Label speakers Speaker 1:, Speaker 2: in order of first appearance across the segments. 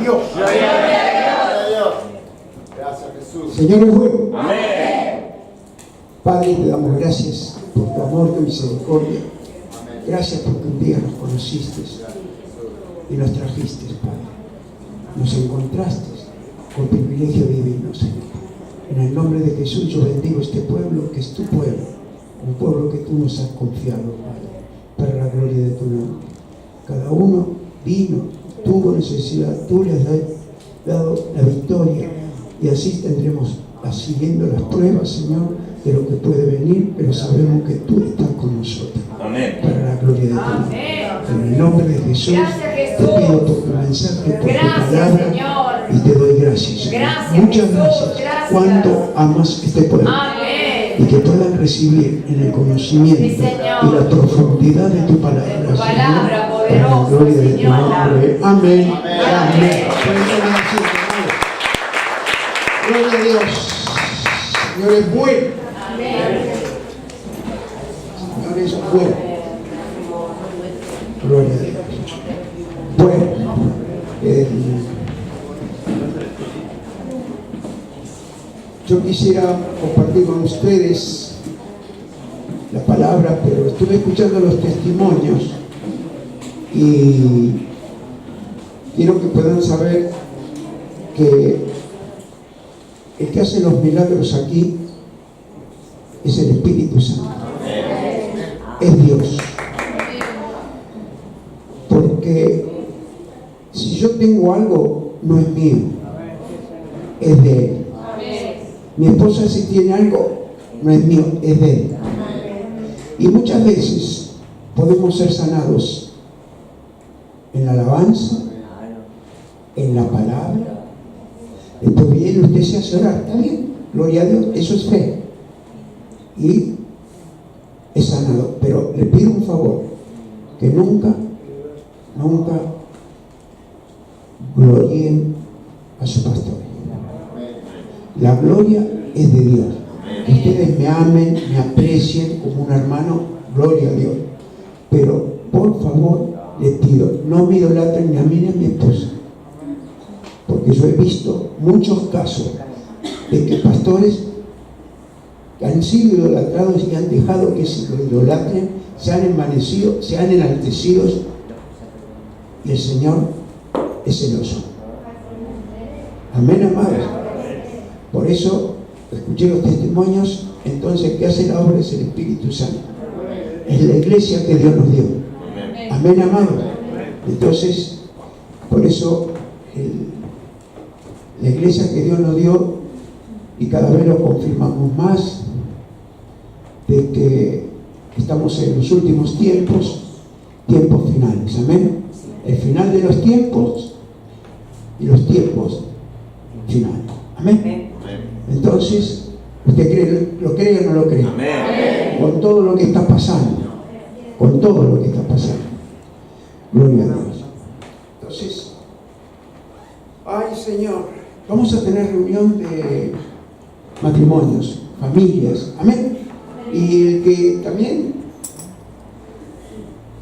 Speaker 1: Dios.
Speaker 2: Gloria a Dios. Gracias, Jesús.
Speaker 1: Señor es bueno.
Speaker 2: Amén.
Speaker 1: Padre, te damos gracias por tu amor, tu misericordia.
Speaker 2: Amén.
Speaker 1: Gracias porque un día nos conociste y nos trajiste, Padre. Nos encontraste con privilegio divino, Señor. En el nombre de Jesús yo bendigo este pueblo, que es tu pueblo, un pueblo que tú nos has confiado, Padre, para la gloria de tu nombre. Cada uno vino, tuvo necesidad, tú le has dado la victoria, y así tendremos, siguiendo las pruebas, Señor, de lo que puede venir, pero sabemos que tú estás con nosotros.
Speaker 3: Amén.
Speaker 1: Para la gloria de tu nombre. En el nombre de Jesús, te pido por tu mensaje, por tu palabra, y te doy gracias. Muchas gracias. Cuánto amas este pueblo. Y que puedan recibir en el conocimiento y la profundidad de tu palabra, Señor, para la gloria de tu nombre. Amén. Amén. Gloria a Dios. Señor es bueno. Señor es bueno. Gloria a Dios. Bueno, yo quisiera compartir con ustedes la palabra, pero estuve escuchando los testimonios y quiero que puedan saber que el que hace los milagros aquí es el Espíritu Santo. Es Dios. Porque si yo tengo algo, no es mío, es de Él. Mi esposa, si tiene algo, no es mío, es de Él. Y muchas veces podemos ser sanados en la alabanza, en la palabra. Después viene, usted se hace orar, está bien, gloria a Dios, eso es fe. Y es sanado. Pero le pido un favor, que nunca glorien a su pastor. La gloria es de Dios. Que ustedes me amen, me aprecien como un hermano, gloria a Dios. Pero por favor les pido, no me idolatren ni a mí ni a mi esposa. Porque yo he visto muchos casos de que pastores que han sido idolatrados y han dejado que se lo idolatren, se han envanecido, se han enaltecido, y el Señor es celoso. Amén, amados. Por eso escuché los testimonios. Entonces, ¿qué hace la obra? Es el Espíritu Santo. Es la iglesia que Dios nos dio. Amén, amados. Entonces, por eso la iglesia que Dios nos dio, y cada vez lo confirmamos más, de que estamos en los últimos tiempos finales. Amén. El final de los tiempos y los tiempos finales. Amén. Entonces, ¿usted lo cree o no lo cree?
Speaker 3: Amén.
Speaker 1: Con todo lo que está pasando. Con todo lo que está pasando. Gloria a Dios. Entonces, ay Señor, vamos a tener reunión de matrimonios, familias. Amén. Y el que también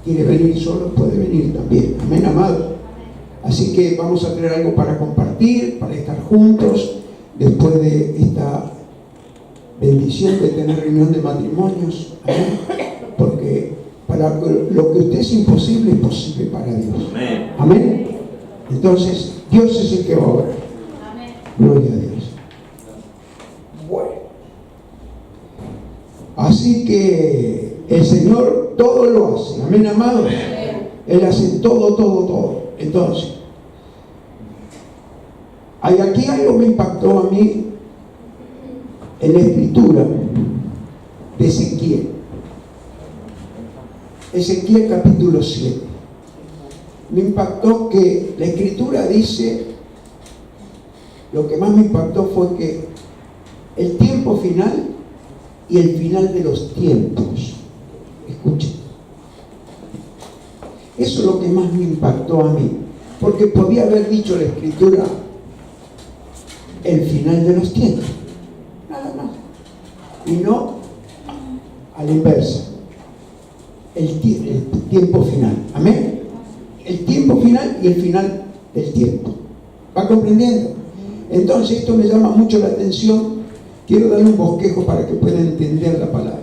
Speaker 1: quiere venir solo puede venir también. Amén, amado. Así que vamos a tener algo para compartir, para estar juntos después de esta bendición de tener reunión de matrimonios. Amén. Porque para lo que usted es imposible, es posible para Dios.
Speaker 3: Amén.
Speaker 1: Amén. Entonces, Dios es el que va a obrar. Gloria a Dios. Bueno. Así que el Señor todo lo hace. Amén, amados. Él hace todo. Entonces, aquí algo me impactó a mí en la escritura de Ezequiel. Ezequiel capítulo 7. Me impactó que la escritura dice, lo que más me impactó fue que el tiempo final y el final de los tiempos. Escuchen. Eso es lo que más me impactó a mí. Porque podía haber dicho la escritura el final de los tiempos. Nada más. Y no a la inversa. El tiempo final. Amén. El tiempo final y el final del tiempo. ¿Va comprendiendo? Entonces esto me llama mucho la atención. Quiero darle un bosquejo para que puedan entender la palabra.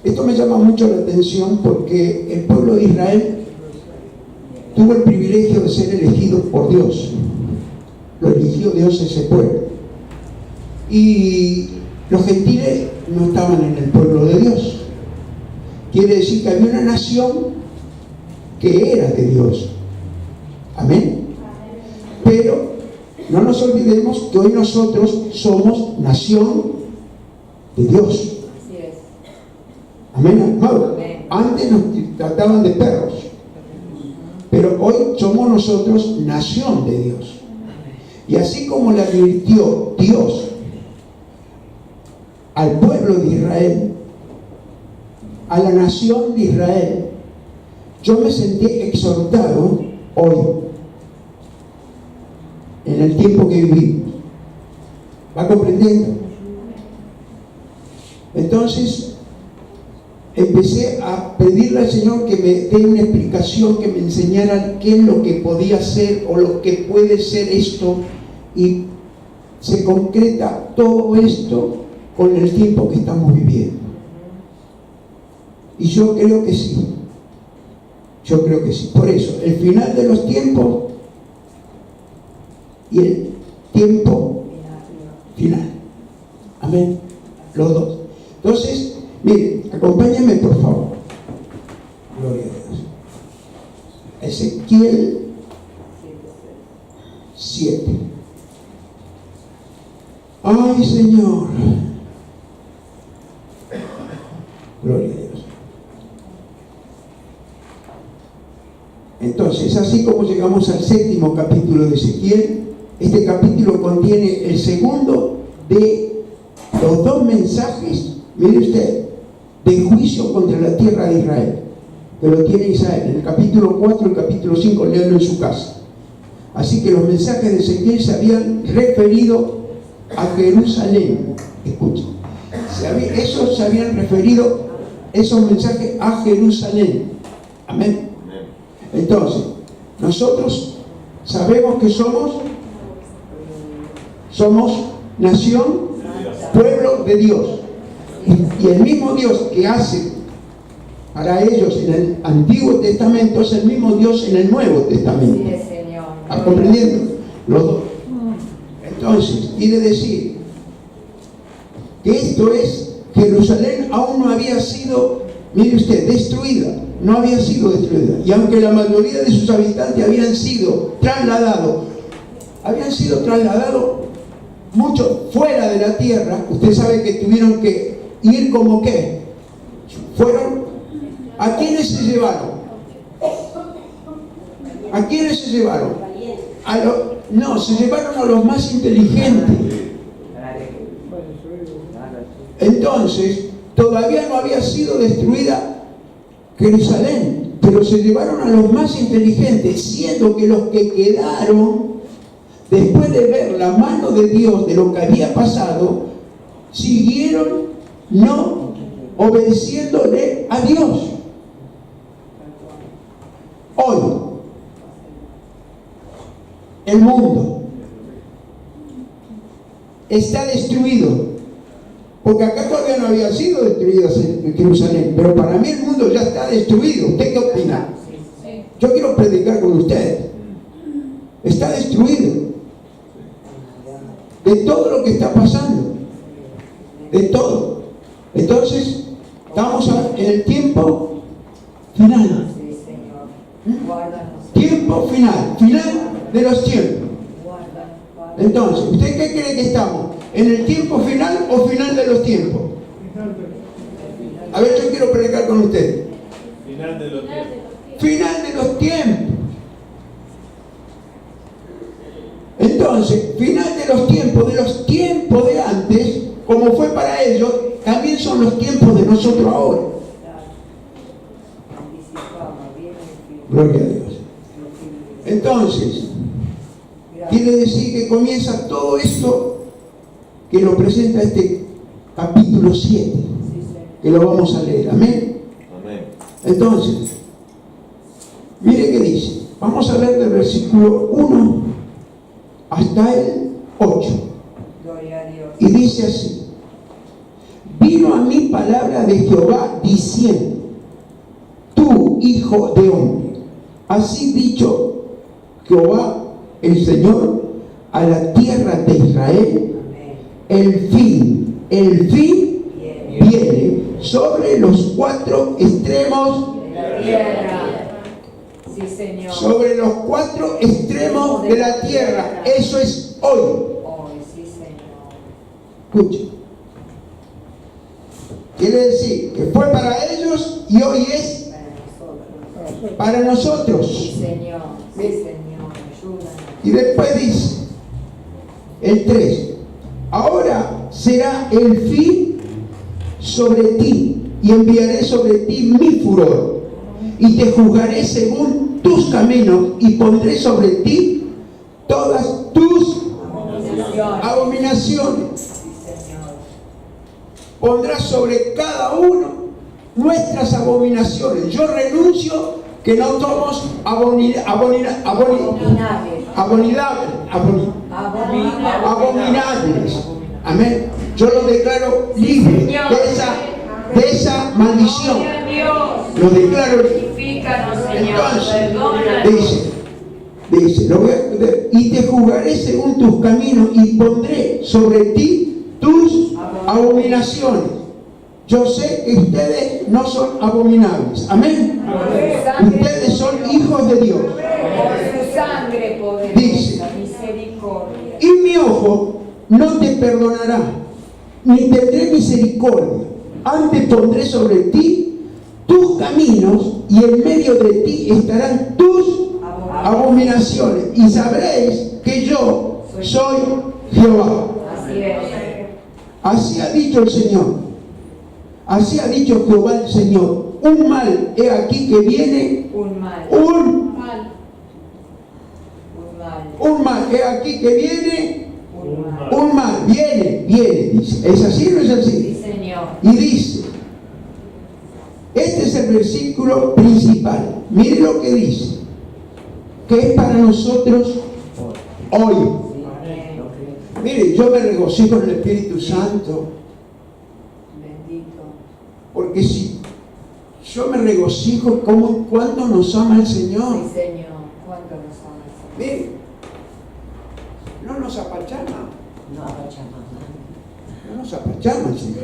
Speaker 1: Esto me llama mucho la atención porque el pueblo de Israel tuvo el privilegio de ser elegido por Dios. Lo eligió Dios ese pueblo. Y los gentiles no estaban en el pueblo de Dios. Quiere decir que había una nación que era de Dios. Amén. Pero no nos olvidemos que hoy nosotros somos nación de Dios. Amén. No, antes nos trataban de perros, pero hoy somos nosotros nación de Dios. Y así como le advirtió Dios al pueblo de Israel, a la nación de Israel, yo me sentí exhortado hoy, en el tiempo que vivimos. ¿Va comprendiendo? Entonces empecé a pedirle al Señor que me dé una explicación, que me enseñara qué es lo que podía ser o lo que puede ser esto, y se concreta todo esto con el tiempo que estamos viviendo. Y yo creo que sí. Yo creo que sí. Por eso, el final de los tiempos y el tiempo final. Amén. Los dos. Entonces, miren, acompáñenme por favor. Gloria a Dios. Ezequiel 7. Ay, Señor. Gloria a Dios. Entonces, así como llegamos al 7º capítulo de Ezequiel, este capítulo contiene el segundo de los dos mensajes, mire usted, de juicio contra la tierra de Israel, que lo tiene Isaías, en el capítulo 4 y el capítulo 5, léanlo en su casa. Así que los mensajes de Ezequiel se habían referido a Jerusalén. Escuchen, esos se habían referido, esos mensajes, a Jerusalén. Amén. Entonces, nosotros sabemos que somos nación, pueblo de Dios. Y el mismo Dios que hace para ellos en el Antiguo Testamento es el mismo Dios en el Nuevo Testamento. ¿Estás comprendiendo? Los dos. Entonces, quiere decir que esto es, Jerusalén aún no había sido, mire usted, destruida. No había sido destruida. Y aunque la mayoría de sus habitantes habían sido trasladados mucho fuera de la tierra, usted sabe que tuvieron que ir como que fueron. ¿A quiénes se llevaron? ¿A quiénes se llevaron? No, se llevaron a los más inteligentes. Entonces, todavía no había sido destruida Jerusalén, pero se llevaron a los más inteligentes, siendo que los que quedaron, después de ver la mano de Dios de lo que había pasado, siguieron no obedeciéndole a Dios. Hoy, el mundo está destruido. Porque acá todavía no había sido destruida Jerusalén, pero para mí el mundo ya está destruido. ¿Usted qué opina? Yo quiero predicar con usted. Está destruido. De todo lo que está pasando. De todo. Entonces, estamos en el tiempo final. Tiempo final. Final de los tiempos. Entonces, ¿usted qué cree que estamos? ¿En el tiempo final o final de los tiempos? A ver, yo quiero predicar con usted.
Speaker 3: Final de los tiempos.
Speaker 1: Final de los tiempos. Entonces, final de los tiempos de antes, como fue para ellos, también son los tiempos de nosotros ahora. Gloria a Dios. Entonces, quiere decir que comienza todo esto que lo presenta este capítulo 7, que lo vamos a leer. Amén.
Speaker 3: Amén.
Speaker 1: Entonces, mire qué dice. Vamos a leer del versículo 1 hasta el 8.
Speaker 4: Gloria a Dios.
Speaker 1: Y dice así: vino a mí palabra de Jehová diciendo, tú, hijo de hombre, así dicho Jehová el Señor a la tierra de Israel, el fin viene sobre los 4 extremos
Speaker 4: De la tierra. Sí, Señor.
Speaker 1: sobre los 4 extremos de la tierra. Eso es hoy.
Speaker 4: Hoy, sí, Señor.
Speaker 1: Escucha. Quiere decir que fue para ellos y hoy es
Speaker 4: Para nosotros.
Speaker 1: para
Speaker 4: Sí,
Speaker 1: nosotros.
Speaker 4: Señor. Sí, Señor. Ayúdanos.
Speaker 1: Y después dice el 3: ahora será el fin sobre ti y enviaré sobre ti mi furor y te juzgaré según tus caminos y pondré sobre ti todas tus abominaciones.
Speaker 4: Sí, Señor.
Speaker 1: Pondrá sobre cada uno nuestras abominaciones. Yo renuncio que no somos abominables. Amén. Yo lo declaro libre de esa maldición. Lo declaro libre. Entonces, dice, y te juzgaré según tus caminos y pondré sobre ti tus abominaciones. Yo sé que ustedes no son abominables. Amén. Ustedes son hijos de Dios.
Speaker 4: Por su sangre poderosa,
Speaker 1: Dice,
Speaker 4: misericordia.
Speaker 1: y mi ojo no te perdonará, ni tendré misericordia. Antes pondré sobre ti tus caminos y en medio de ti estarán tus abominaciones. Y sabréis que yo soy Jehová.
Speaker 4: Así es.
Speaker 1: Así ha dicho el Señor. Así ha dicho Jehová el Señor. Un mal he aquí que viene.
Speaker 4: Un mal.
Speaker 1: Un mal he aquí que viene. Un mal. Viene. Dice. ¿Es así o no es así?
Speaker 4: Sí, Señor.
Speaker 1: Y dice. Este es el versículo principal. Mire lo que dice. Que es para nosotros hoy. Mire, yo me regocijo en el Espíritu Santo.
Speaker 4: Bendito.
Speaker 1: Porque si yo me regocijo, como cuánto nos ama el Señor.
Speaker 4: Sí, Señor. ¿Cuánto nos ama el Señor?
Speaker 1: Mire, no nos apachama. No nos apachama el Señor.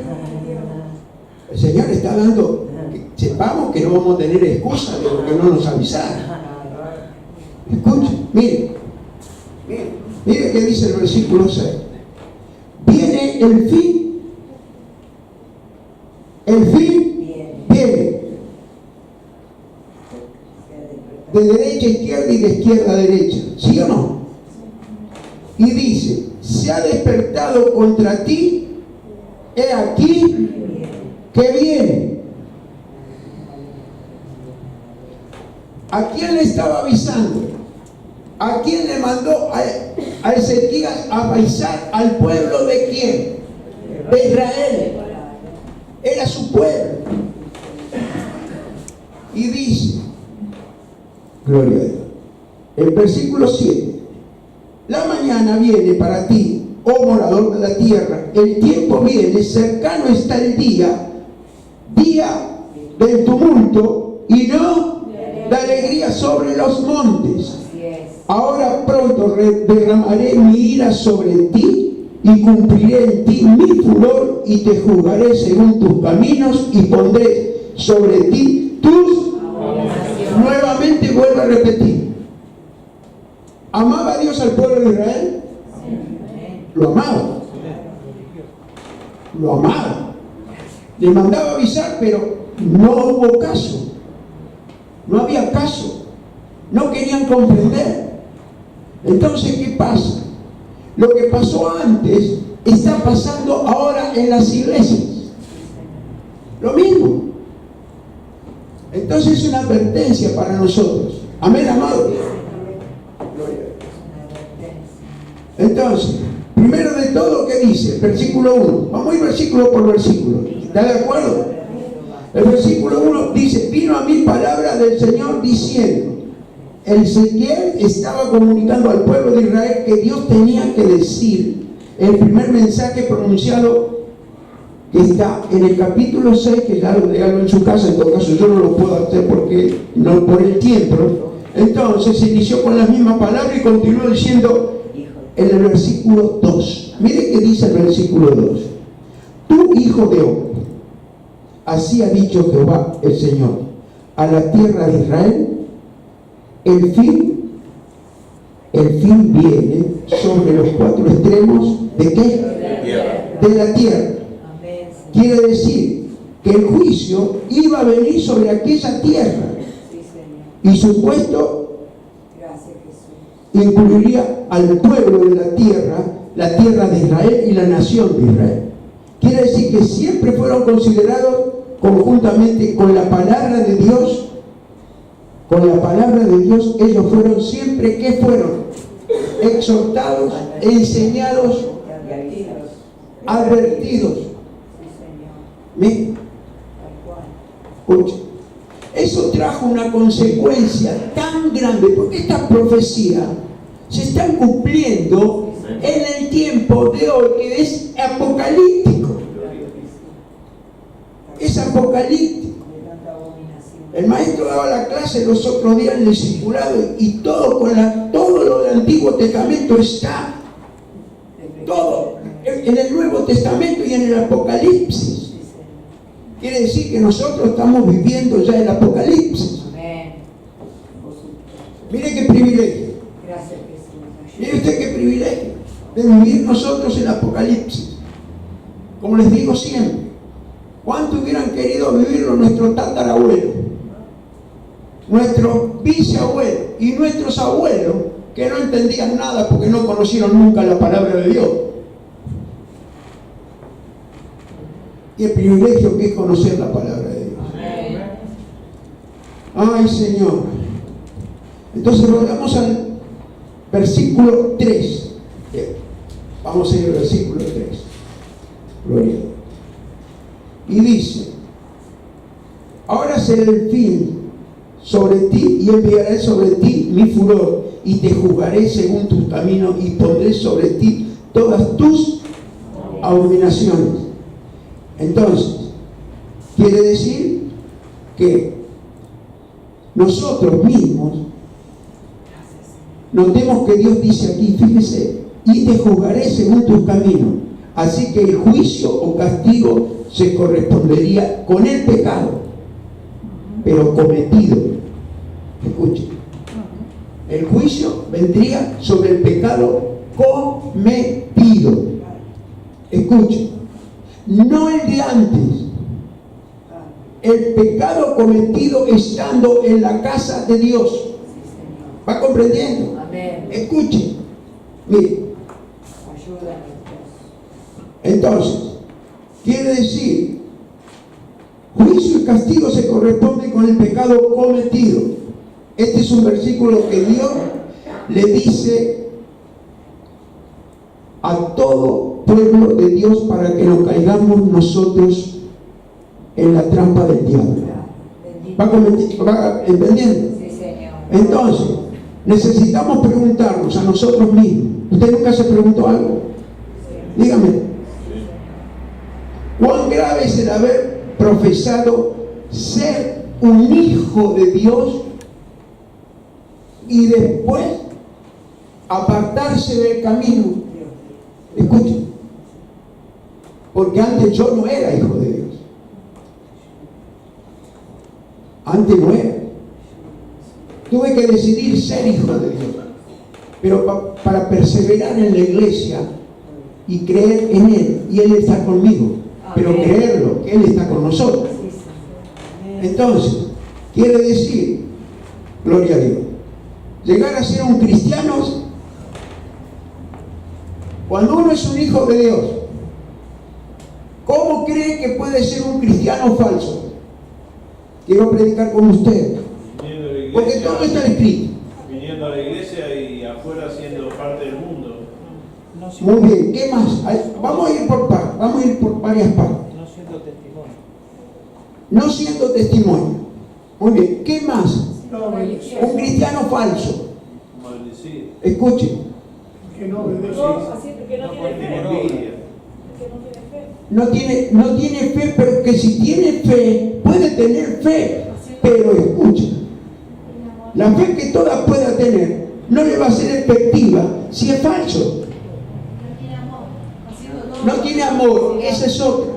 Speaker 1: El Señor está dando, que sepamos que no vamos a tener excusa de lo que no nos avisaron. Escuchen, mire que dice el versículo 6. Viene el fin. El fin viene. De derecha a izquierda y de izquierda a derecha. ¿Sí o no? Y dice, se ha despertado contra ti, he aquí que viene. ¿A quién le estaba avisando? ¿A quién le mandó a Ezequías a avisar al pueblo de quién? De Israel. Era su pueblo. Y dice, gloria a Dios, el versículo 7: la mañana viene para ti, oh morador de la tierra, el tiempo viene, cercano está el día del tumulto y no de alegría sobre los montes. Ahora pronto derramaré mi ira sobre ti y cumpliré en ti mi furor y te juzgaré según tus caminos y pondré sobre ti tus. Nuevamente vuelvo a repetir. ¿Amaba a Dios al pueblo de Israel? Lo amaba. Lo amaba. Le mandaba avisar, pero no hubo caso. No había caso. No querían comprender. Entonces, ¿qué pasa? Lo que pasó antes está pasando ahora en las iglesias. Lo mismo. Entonces es una advertencia para nosotros. Amén, amado. Entonces, primero de todo, ¿qué dice? Versículo 1. Vamos a ir versículo por versículo. ¿Está de acuerdo? El versículo 1 dice, vino a mí palabra del Señor diciendo, Ezequiel estaba comunicando al pueblo de Israel que Dios tenía que decir el primer mensaje pronunciado, que está en el capítulo 6, que ya lo leanlo en su casa. En todo caso yo no lo puedo hacer porque no por el tiempo. Entonces se inició con la misma palabra y continuó diciendo en el versículo 2. Mire qué dice el versículo 2: tú, hijo de hombre, así ha dicho Jehová el Señor a la tierra de Israel, el fin viene sobre los cuatro extremos ¿de qué? De la tierra. Quiere decir que el juicio iba a venir sobre aquella tierra, y su puesto incluiría al pueblo de la tierra de Israel y la nación de Israel. Quiere decir que siempre fueron considerados conjuntamente con la palabra de Dios. Con la palabra de Dios ellos fueron siempre, ¿qué fueron? Exhortados, enseñados, advertidos. Escucha, eso trajo una consecuencia tan grande, porque esta profecía se está cumpliendo en el tiempo de hoy, que es apocalíptico. Es apocalíptico. El maestro daba la clase los otros días en el discipulado, y todo lo del Antiguo Testamento está, todo en el Nuevo Testamento y en el Apocalipsis. Quiere decir que nosotros estamos viviendo ya el Apocalipsis. Mire qué privilegio. Mire usted qué privilegio de vivir nosotros el Apocalipsis. Como les digo siempre, ¿cuánto hubieran querido vivirlo nuestros tatarabuelos, nuestros bisabuelos y nuestros abuelos, que no entendían nada porque no conocieron nunca la palabra de Dios? Qué privilegio que es conocer la palabra de Dios. Ay, Señor. Entonces volvamos al versículo 3. Vamos a ir al versículo 3. Gloria. Y dice: ahora será el fin sobre ti, y enviaré sobre ti mi furor, y te juzgaré según tus caminos, y pondré sobre ti todas tus abominaciones. Entonces, quiere decir que nosotros mismos notemos que Dios dice aquí, fíjese, y te juzgaré según tus caminos. Así que el juicio o castigo se correspondería con el pecado, pero cometido. Escuche, el juicio vendría sobre el pecado cometido. Escuche, no el de antes. El pecado cometido estando en la casa de Dios. ¿Va comprendiendo?
Speaker 4: Amén.
Speaker 1: Escuche, mire. Entonces, quiere decir, juicio y castigo se corresponden con el pecado cometido. Este es un versículo que Dios le dice a todo pueblo de Dios para que no caigamos nosotros en la trampa del diablo. ¿Va entendiendo?
Speaker 4: Sí, Señor.
Speaker 1: Entonces, necesitamos preguntarnos a nosotros mismos. ¿Usted nunca se preguntó algo? Dígame. ¿Cuán grave es el haber profesado ser un hijo de Dios y después apartarse del camino? Escuchen, porque antes yo no era hijo de Dios. Antes no era. Tuve que decidir ser hijo de Dios. Pero para perseverar en la iglesia y creer en Él, y Él está conmigo, pero creerlo, que Él está con nosotros. Entonces, quiere decir, gloria a Dios, llegar a ser un cristiano, cuando uno es un hijo de Dios, ¿cómo cree que puede ser un cristiano falso? Quiero predicar con usted, porque todo está escrito.
Speaker 3: Viniendo a la iglesia y afuera siendo parte del mundo.
Speaker 1: Muy bien, ¿qué más? Vamos a ir por varias partes.
Speaker 5: No siendo testimonio.
Speaker 1: No siendo testimonio. Muy bien, ¿qué más? Un cristiano falso.
Speaker 3: Maldecido.
Speaker 1: Escuchen,
Speaker 5: Que no obedece.
Speaker 6: Que no tiene fe.
Speaker 3: Envidia.
Speaker 6: Que no tiene fe.
Speaker 1: no tiene fe, pero que si tiene fe, puede tener fe. Pero escuchen, la fe que toda pueda tener no le va a ser efectiva si es falso. No tiene amor, esa es otra.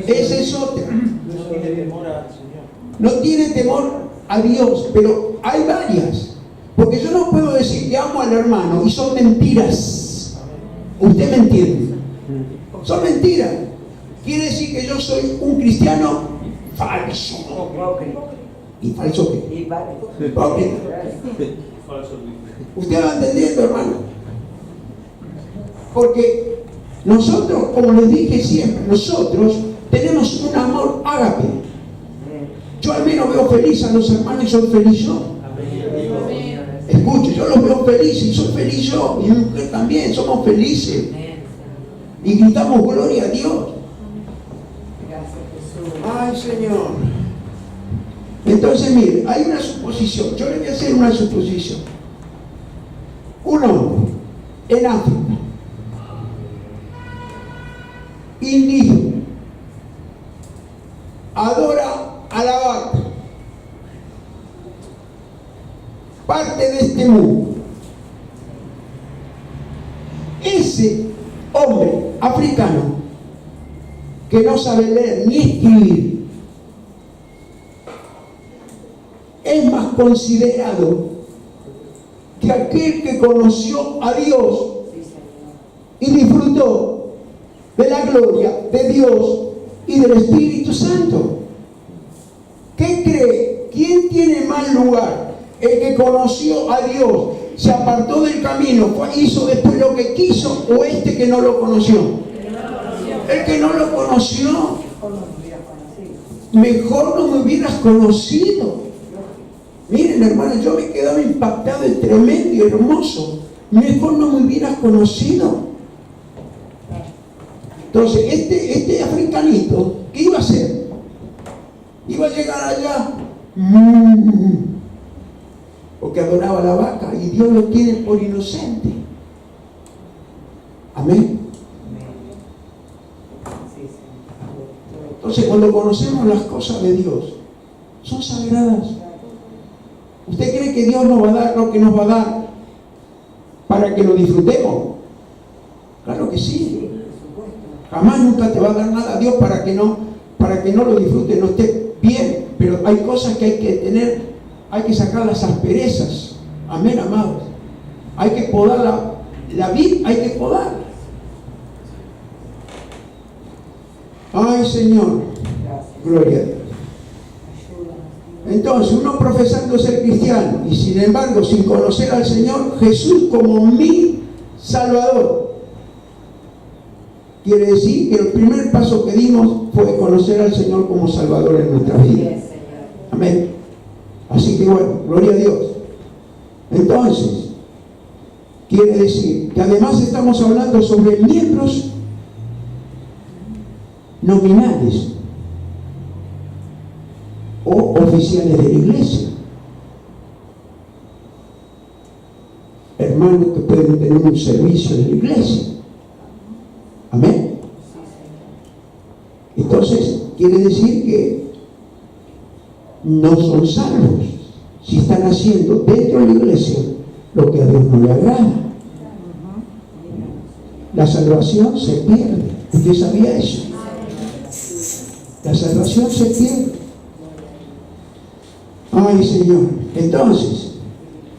Speaker 1: Esa es otra.
Speaker 5: No tiene temor al Señor.
Speaker 1: No tiene temor a Dios, pero hay varias. Porque yo no puedo decir que amo al hermano y son mentiras. ¿Usted me entiende? Son mentiras. Quiere decir que yo soy un cristiano falso. ¿Y falso qué? Hipócrita.
Speaker 3: Falso.
Speaker 1: ¿Usted va entendiendo, hermano? Porque nosotros, como les dije siempre, nosotros tenemos un amor ágape. Yo al menos veo feliz a los hermanos y soy feliz yo. Escuche, yo los veo felices y soy feliz yo. Y mi mujer también, somos felices. Y gritamos gloria a Dios. Ay, Señor. Entonces, mire, hay una suposición. Yo le voy a hacer una suposición. Un hombre en África, indígena, adora a la vaca, parte de este mundo. Ese hombre africano que no sabe leer ni escribir es más considerado que aquel que conoció a Dios y disfrutó de la gloria de Dios y del Espíritu Santo. ¿Qué cree? ¿Quién tiene mal lugar? ¿El que conoció a Dios, se apartó del camino, hizo después lo que quiso, o este que no lo conoció? El que no lo conoció. Mejor no me hubieras conocido. Miren, hermanos, yo me quedaba impactado, es tremendo y hermoso. Mejor no me hubieras conocido. Entonces, este africanito, ¿qué iba a hacer? Iba a llegar allá, porque adoraba a la vaca, y Dios lo tiene por inocente. Amén. Entonces, cuando conocemos las cosas de Dios, son sagradas. ¿Usted cree que Dios nos va a dar lo que nos va a dar para que lo disfrutemos? Claro que sí. Jamás nunca te va a dar nada a Dios para que no lo disfrutes, no esté bien. Pero hay cosas que hay que tener, hay que sacar las asperezas. Amén, amados. Hay que podar la vid, hay que podar. Ay, Señor. Gloria a Dios. Entonces, uno profesando ser cristiano y sin embargo sin conocer al Señor Jesús como mi Salvador, quiere decir que el primer paso que dimos fue conocer al Señor como Salvador en nuestra vida. Amén. Así que bueno, gloria a Dios. Entonces, quiere decir que además estamos hablando sobre miembros nominales o oficiales de la iglesia. Hermanos que pueden tener un servicio en la iglesia. Amén. Entonces, quiere decir que no son salvos si están haciendo dentro de la iglesia lo que a Dios no le agrada. La salvación se pierde. ¿Usted sabía eso? La salvación se pierde. Ay, Señor. Entonces,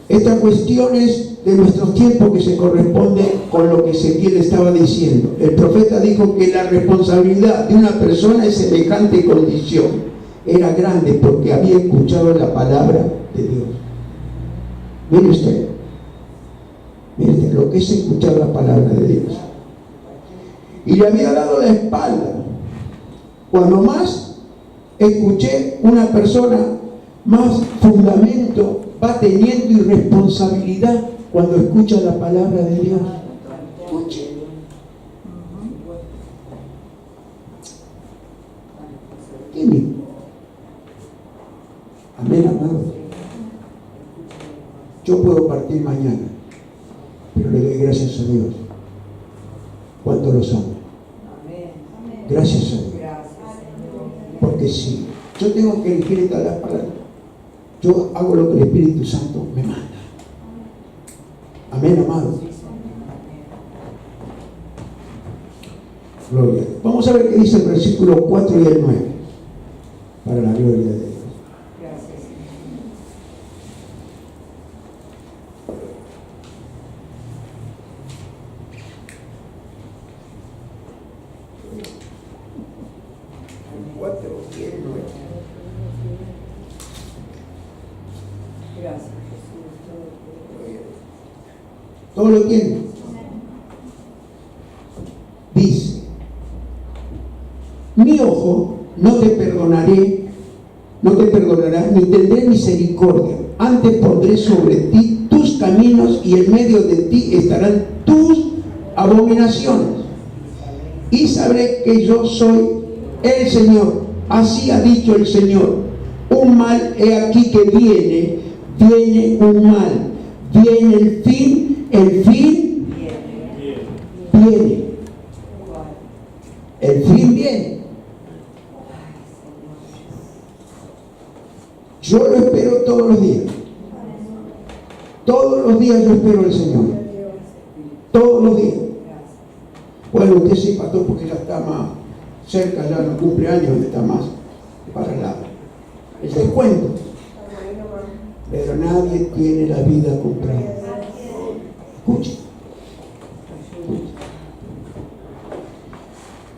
Speaker 1: esta cuestión es de nuestros tiempos que se corresponde con lo que Ezequiel estaba diciendo. El profeta dijo que la responsabilidad de una persona en semejante condición era grande porque había escuchado la palabra de Dios. Mire usted, lo que es escuchar la palabra de Dios. Y le había dado la espalda. Cuando más escuché una persona, más fundamento va teniendo y responsabilidad cuando escucha la palabra de Dios. Escuche. ¿Quién? Amén, amado. Yo puedo partir mañana, pero le doy gracias a Dios. ¿Cuánto los amo?
Speaker 4: Amén.
Speaker 1: Gracias a Dios.
Speaker 4: Gracias, Señor.
Speaker 1: Porque si yo tengo que elegir entre las palabras, yo hago lo que el Espíritu Santo me manda. Amén, amado.
Speaker 4: Sí, Señor. Amén.
Speaker 1: Gloria. Vamos a ver qué dice el versículo 4 y el 9. Para la gloria de Dios.
Speaker 4: Gracias, Señor.
Speaker 1: El 4 y el 9.
Speaker 4: Gracias, Jesús.
Speaker 1: Todo lo tiene. Dice: mi ojo no te perdonará, ni tendré misericordia. Antes pondré sobre ti tus caminos, y en medio de ti estarán tus abominaciones. Y sabré que yo soy el Señor. Así ha dicho el Señor. Un mal he aquí que viene un mal. Viene el fin viene. El fin viene. Yo lo espero todos los días. Todos los días yo espero al Señor. Todos los días. Bueno, usted sí, pastor, porque ya está más cerca, ya no cumple años, está más para el descuento. Pero nadie tiene la vida comprada. Escuche.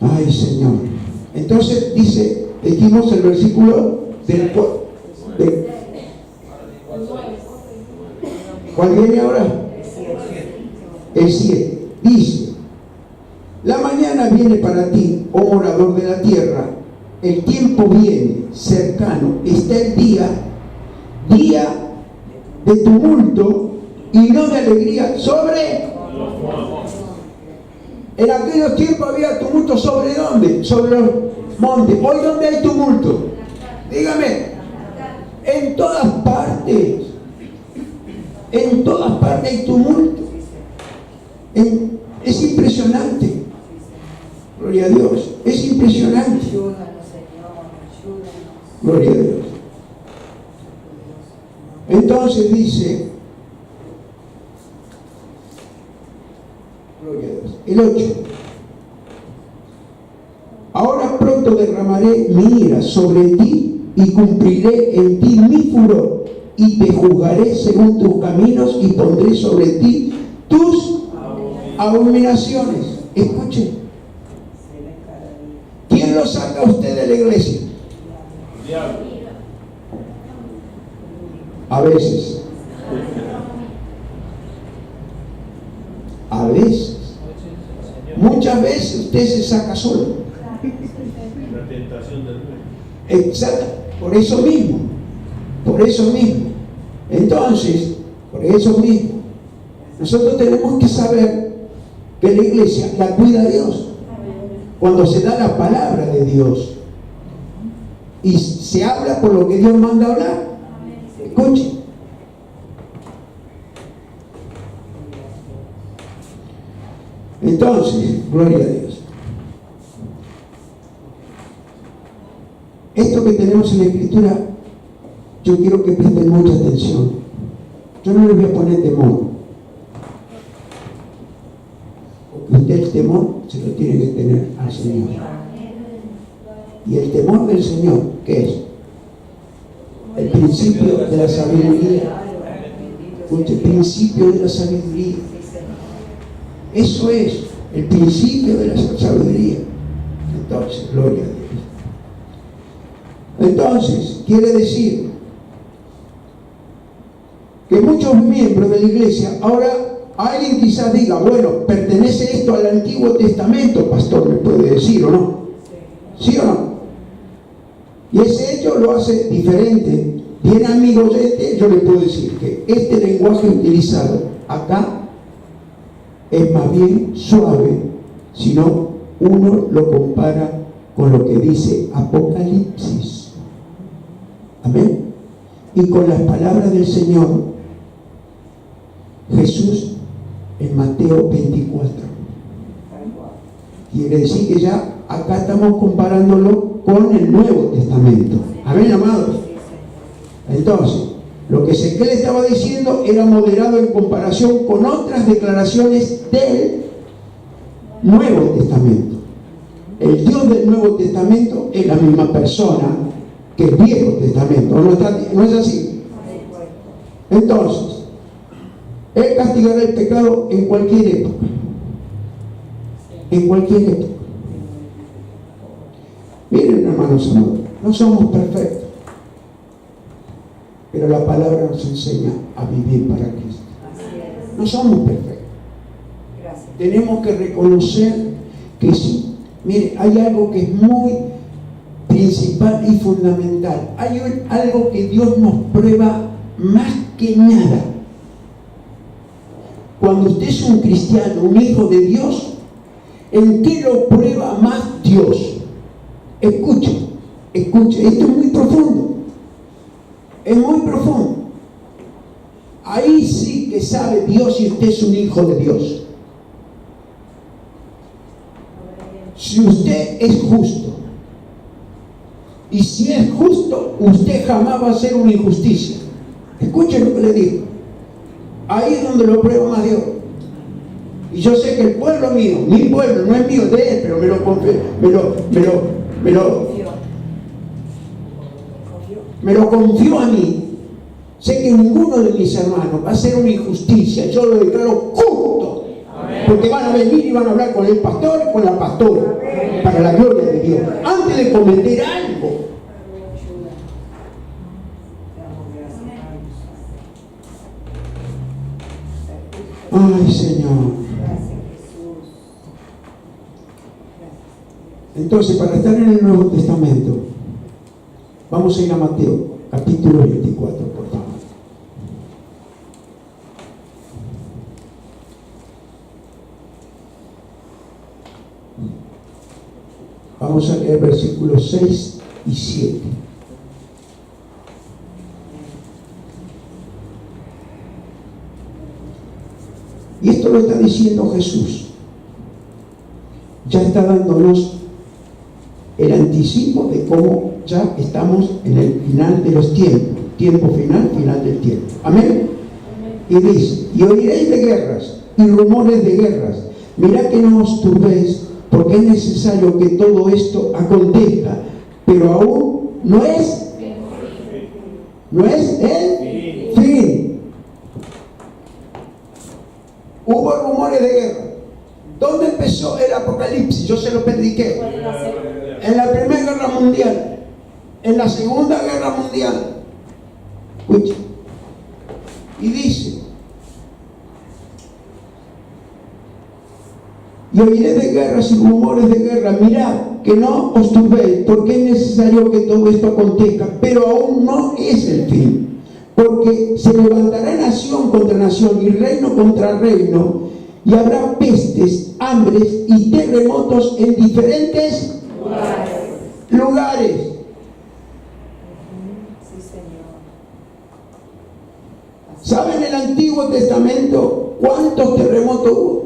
Speaker 1: Ay, Señor. Entonces dice, dijimos el versículo del ¿cuál viene ahora? El 7. Dice: la mañana viene para ti, oh morador de la tierra. El tiempo viene, cercano. Está el día de tumulto y no de alegría sobre. En aquellos tiempos había tumulto ¿sobre dónde? Sobre los montes. Hoy, ¿dónde hay tumulto? Dígame. En todas partes. En todas partes hay tumulto. Es impresionante. Gloria a Dios. Es impresionante.
Speaker 4: Ayúdanos, Señor. Ayúdanos.
Speaker 1: Gloria a Dios. Entonces dice, gloria a Dios, el 8: ahora pronto derramaré mi ira sobre ti y cumpliré en ti mi furor, y te juzgaré según tus caminos y pondré sobre ti tus abominaciones. Escuchen. ¿Quién lo saca a usted de la iglesia?
Speaker 3: Diablo.
Speaker 1: A veces. A veces. Muchas veces usted se saca solo.
Speaker 3: La tentación del mundo.
Speaker 1: Exacto. Por eso mismo. Por eso mismo. Entonces, por eso mismo, nosotros tenemos que saber que la iglesia la cuida a Dios. Cuando se da la palabra de Dios y se habla por lo que Dios manda hablar. Escuche. Entonces, gloria a Dios. Esto que tenemos en la Escritura, yo quiero que presten mucha atención. Yo no les voy a poner temor. Porque usted el temor se lo tiene que tener al Señor. Y el temor del Señor, ¿qué es? El principio de la sabiduría. El principio de la sabiduría. Eso es el principio de la sabiduría. Entonces, gloria a Dios. Entonces, quiere decir que muchos miembros de la iglesia, ahora alguien quizás diga, bueno, pertenece esto al Antiguo Testamento, pastor, ¿me puede decir o no? ¿Sí o no? Y ese hecho lo hace diferente. Bien, amigo oyente, yo le puedo decir que este lenguaje utilizado acá es más bien suave, si no uno lo compara con lo que dice Apocalipsis. Amén. Y con las palabras del Señor Mateo 24. Quiere decir que ya acá estamos comparándolo con el Nuevo Testamento. Amén, amados. Entonces, lo que Ezequiel estaba diciendo era moderado en comparación con otras declaraciones del Nuevo Testamento. El Dios del Nuevo Testamento es la misma persona que el Viejo Testamento. ¿No es así? Entonces, Él castigará el pecado en cualquier época. En cualquier época. Miren, hermanos amados, no somos perfectos, pero la palabra nos enseña a vivir para Cristo. No somos perfectos. Tenemos que reconocer que sí. Mire, hay algo que es muy principal y fundamental. Hay algo que Dios nos prueba más que nada. Cuando usted es un cristiano, un hijo de Dios, ¿en qué lo prueba más Dios? Escuche, esto es muy profundo. Es muy profundo. Ahí sí que sabe Dios si usted es un hijo de Dios. Si usted es justo, y si es justo, usted jamás va a hacer una injusticia. Escuche lo que le digo. Ahí es donde lo prueba más Dios. Y yo sé que el pueblo mío, mi pueblo, no es mío, de Él, pero me lo confió a mí. Sé que ninguno de mis hermanos va a hacer una injusticia. Yo lo declaro justo. Porque van a venir y van a hablar con el pastor y con la pastora. Para la gloria de Dios. Antes de cometer algo. Ay, Señor. Entonces, para estar en el Nuevo Testamento, vamos a ir a Mateo, capítulo 24, por favor. Vamos a leer versículos 6 y 7. Y esto lo está diciendo Jesús. Ya está dándonos el anticipo de cómo ya estamos en el final de los tiempos. Tiempo final, final del tiempo. Amén. Y dice: y oiréis de guerras y rumores de guerras. Mirad que no os turbéis, porque es necesario que todo esto acontezca, pero aún no es el fin. Hubo rumores de guerra. ¿Dónde empezó el Apocalipsis? Yo se lo prediqué. En la Primera Guerra Mundial, en la Segunda Guerra Mundial. Escucha. Y dice: y oiré de guerras y rumores de guerra. Mirad que no os turbéis, porque es necesario que todo esto acontezca, pero aún no es el fin. Porque se levantará nación contra nación y reino contra reino, y habrá pestes, hambres y terremotos en diferentes lugares.
Speaker 4: Sí, Señor.
Speaker 1: ¿Saben en el Antiguo Testamento cuántos terremotos hubo?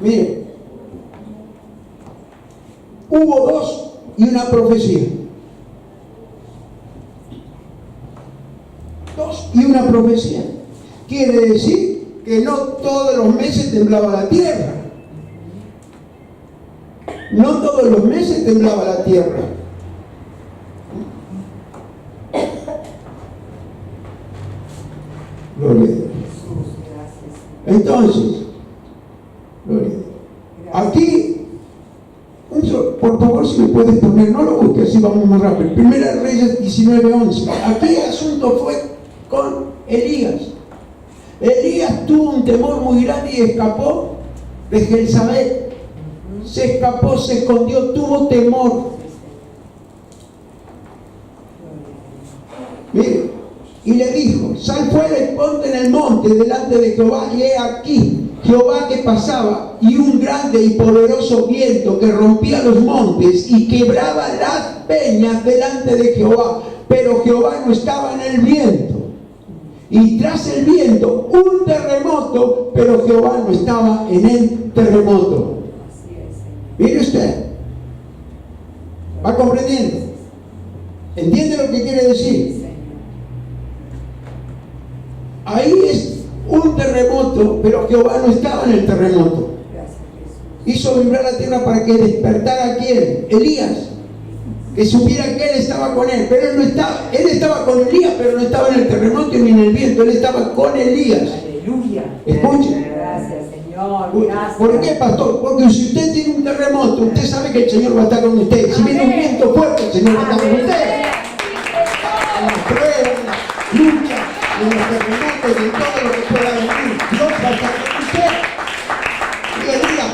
Speaker 1: Miren, hubo 2 y una profecía. 2 y una profecía. Quiere decir que no todos los meses temblaba la tierra. No todos los meses temblaba la tierra. Gloria a Dios. Entonces, gloria a Dios. Aquí, por favor, si me puedes poner, no lo busques, así vamos más rápido. Primera Reyes 19:11. Aquí el asunto fue con Elías. Elías tuvo un temor muy grande y escapó de Jezabel. Se escapó, se escondió, tuvo temor. Mire, y le dijo: sal fuera y ponte en el monte delante de Jehová. Y he aquí Jehová que pasaba, y un grande y poderoso viento que rompía los montes y quebraba las peñas delante de Jehová. Pero Jehová no estaba en el viento. Y tras el viento, un terremoto, pero Jehová no estaba en el terremoto. Mire usted. ¿Va comprendiendo? ¿Entiende lo que quiere decir? Ahí es un terremoto, pero Jehová no estaba en el terremoto. Hizo vibrar la tierra para que despertara a quién? Elías. Que supiera que él estaba con él, pero él no estaba, él estaba con Elías, pero no estaba en el terremoto ni en el viento, él estaba con Elías.
Speaker 4: Aleluya.
Speaker 1: Escuche.
Speaker 4: Gracias, Señor. Gracias.
Speaker 1: ¿Por qué, pastor? Porque si usted tiene un terremoto, usted sabe que el Señor va a estar con usted. Si viene un viento fuerte, el Señor va a estar con usted. En las pruebas, en las luchas, en los terremotos, en todo lo que pueda venir, Dios va a estar con usted. Y Elías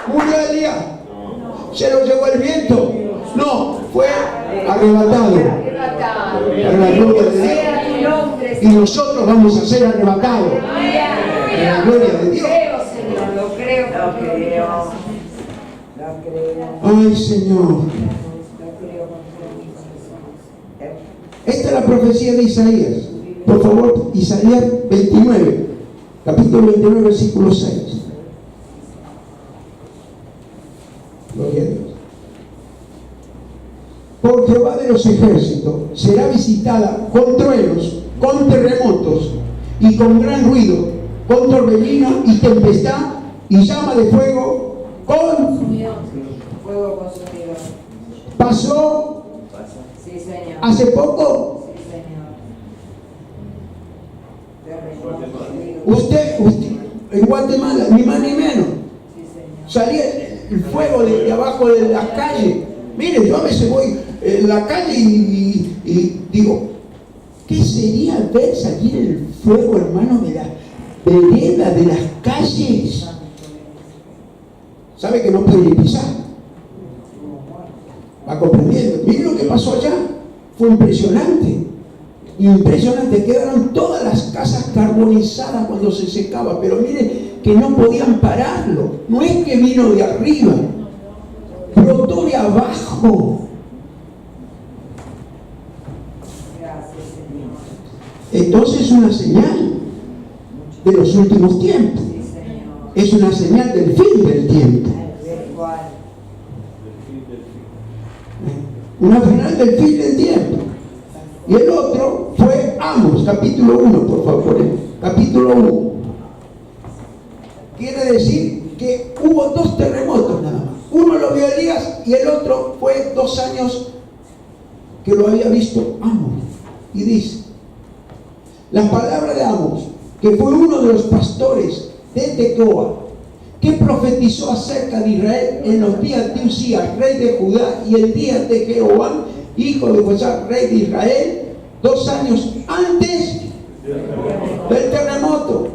Speaker 1: murió Elías. ¿Se lo llevó el viento? No, fue arrebatado. Para la gloria de Dios. Y nosotros vamos a ser arrebatados. Para la gloria de Dios.
Speaker 4: Lo creo.
Speaker 1: Ay, Señor. Esta es la profecía de Isaías. Por favor, Isaías 29, capítulo 29, versículo 6. Gloria a Dios. Por Jehová de los ejércitos será visitada con truenos, con terremotos y con gran ruido, con torbellino y tempestad y llama de fuego con
Speaker 4: Fuego consumidor.
Speaker 1: pasó
Speaker 4: Sí, Señor.
Speaker 1: hace poco.
Speaker 4: Sí, Señor.
Speaker 1: Usted en Guatemala, ni más ni menos,
Speaker 4: Sí, Señor.
Speaker 1: salía el fuego de abajo de la calle. Mire, yo a veces voy en la calle y digo, ¿qué sería ver salir el fuego, hermano, de la vereda, de las calles? ¿Sabe que no puede ni pisar? ¿Va comprendiendo? Mire lo que pasó allá. Fue impresionante. Impresionante. Quedaron todas las casas carbonizadas cuando se secaba. Pero mire que no podían pararlo. No es que vino de arriba. Brotó de abajo.
Speaker 4: Gracias, Señor.
Speaker 1: Entonces es una señal de los últimos tiempos.
Speaker 4: Sí, Señor.
Speaker 1: Es una señal del fin del tiempo.
Speaker 4: Del cual.
Speaker 1: Una final del fin del tiempo. Y el otro fue Amos, capítulo 1, por favor. Capítulo 1. Quiere decir que hubo dos terremotos nada más. Uno lo vio Elías y el otro fue 2 años que lo había visto Amos. Y dice, las palabras de Amos, que fue uno de los pastores de Tecoa, que profetizó acerca de Israel en los días de Usías, rey de Judá, y el día de Jeroboam, hijo de José, rey de Israel, 2 años antes del terremoto.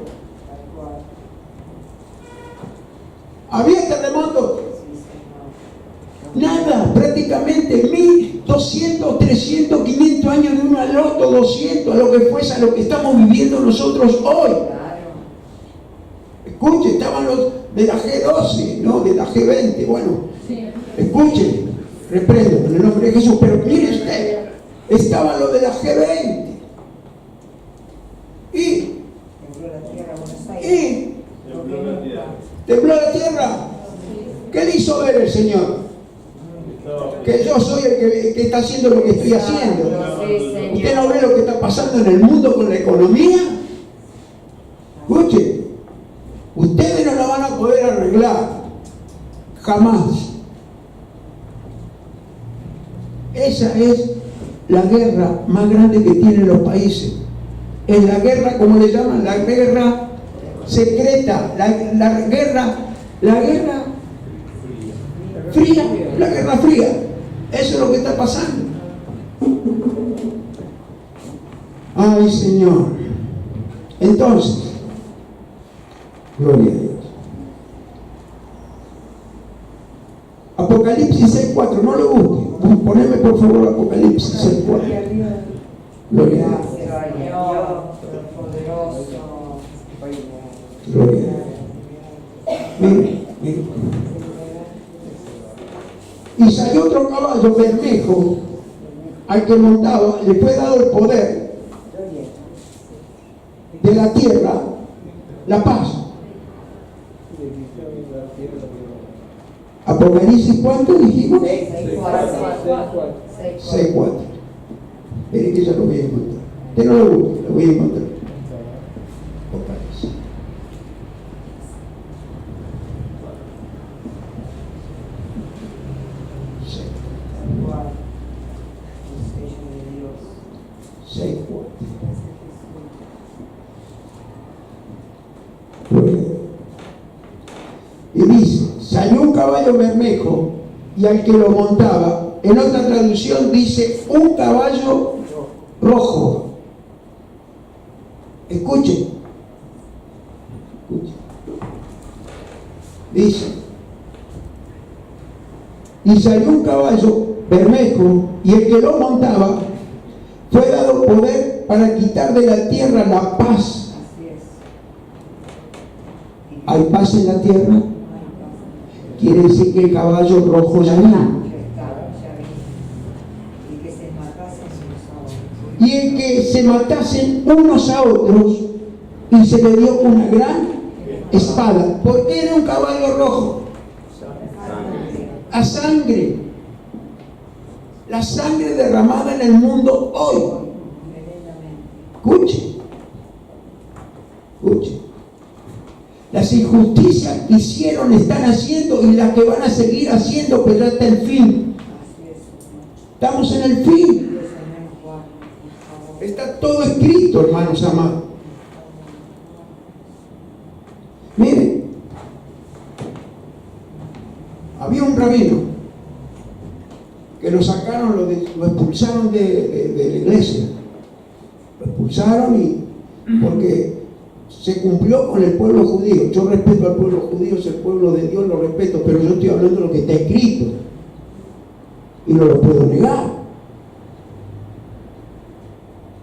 Speaker 1: ¿Había terremoto? Nada, prácticamente 1200, 300, 500 años de uno al otro, 200, a lo que fuese, a lo que estamos viviendo nosotros hoy. Escuche, estaban los de la G12, ¿no? De la G20, bueno, escuche, reprendo en el nombre de Jesús, pero mire usted, estaban los de la G20 y tembló la tierra. ¿Qué le hizo ver el Señor? Que yo soy el que está haciendo lo que estoy haciendo. ¿Usted no ve lo que está pasando en el mundo con la economía? Escuche, ustedes no la van a poder arreglar jamás. Esa es la guerra más grande que tienen los países. Es la guerra, como le llaman, la guerra secreta, la guerra fría, la guerra fría. Eso es lo que está pasando. Ay, Señor. Entonces, gloria a Dios. Apocalipsis 6:4, no lo busque. Poneme por favor Apocalipsis 6:4. Gloria a Dios.
Speaker 4: Gracias, Señor, poderoso.
Speaker 1: Mire, mire. Y salió otro caballo bermejo, al que montaba le fue dado el poder de la tierra, la paz. Apocalipsis, ¿cuánto dijimos? 6:4. Espere que ya lo voy a encontrar. Usted no lo busque, lo voy a encontrar. Apocalipsis. Seis, cuatro. Y dice, salió un caballo bermejo y al que lo montaba, en otra traducción dice, un caballo rojo. Escuchen. Dice, y salió un caballo bermejo y el que lo montaba fue dado poder para quitar de la tierra la paz. ¿Hay paz en la tierra? Quiere decir que el caballo rojo ya vino. Y el que se matasen unos a otros y se le dio una gran espada. ¿Por qué era un caballo rojo? A sangre. La sangre derramada en el mundo hoy. Escuche. Escuche. Las injusticias que hicieron, están haciendo y las que van a seguir haciendo, pero ya está el fin. Estamos en el fin. Está todo escrito, hermanos amados. Miren, había un rabino que lo sacaron, lo expulsaron de la iglesia. Lo expulsaron porque se cumplió con el pueblo judío. Yo respeto al pueblo judío, es el pueblo de Dios, lo respeto, pero yo estoy hablando de lo que está escrito y no lo puedo negar.